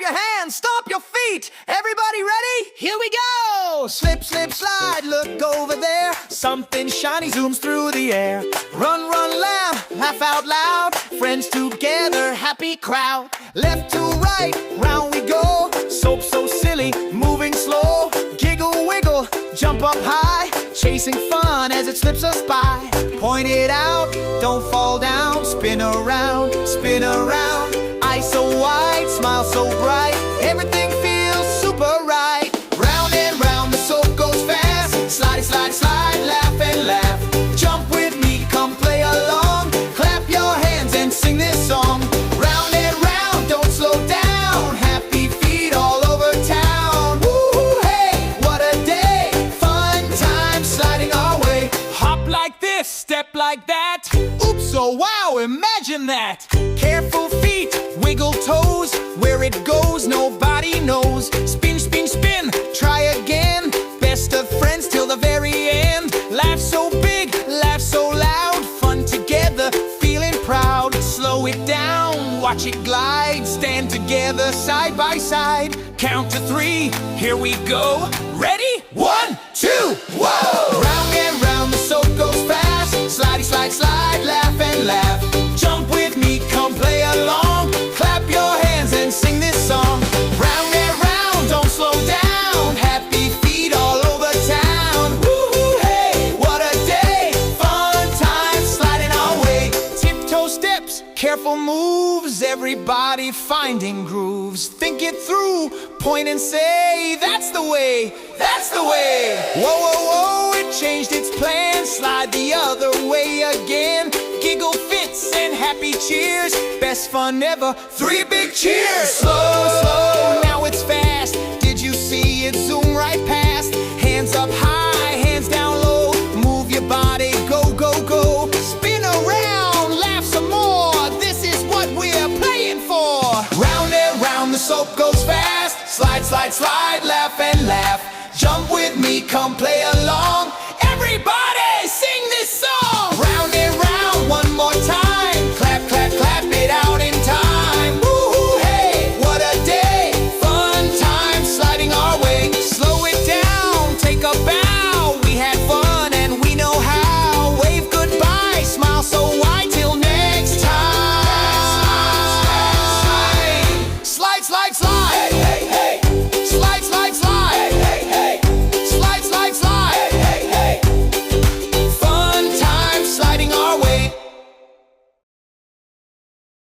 your hands, stomp your feet. Everybody ready? Here we go! Slip, slip, slide, look over there. Something shiny zooms through the air. Run, run, laugh out loud. Friends together, happy crowd. Left to right, round we go. Soap so silly, moving slow. Giggle, wiggle, jump up high. Chasing fun as it slips us by. Point it out, don't fall down. Spin around, spin around. Eyes so wide, smile so bright. Everything feels super right. Round and round, the soap goes fast. Slide, slide, slide, laugh and laugh. Jump with me, come play along. Clap your hands and sing this song. Round and round, don't slow down. Happy feet all over town. Woo, hey, what a day. Fun time sliding our way. Hop like this, step like that. Oops, oh wow, imagine that. Careful feet, wiggle toes. Where it goes, nobody knows. Spin, spin, spin, try again. Best of friends till the very end. Laugh so big, laugh so loud. Fun together, feeling proud. Slow it down, watch it glide. Stand together, side by side. Count to 3, here we go. Ready? 1, 2, whoa! Round and round, the soap goes fast. Slidey, slide, slide, laugh and laugh. Jump with me, come play along. Clap your hands and sing this song. Round and round, don't slow down. Happy feet all over town. Woo-hoo, hey, what a day. Fun time sliding our way. Tiptoe steps, careful moves. Everybody finding grooves. Think it through, point and say, that's the way, that's the way. Whoa, whoa, whoa, it changed its plan. Slide the other way again. Giggle fits and happy cheers. Best fun ever, 3 big cheers. Slow, slow, now it's fast. Did you see it zoom right past? Hands up high, hands down low. Move your body, go, go, go. Spin around, laugh some more. This is what we're playing for. Round and round, the soap goes fast. Slide, slide, slide, laugh and laugh. Jump with me, come play along.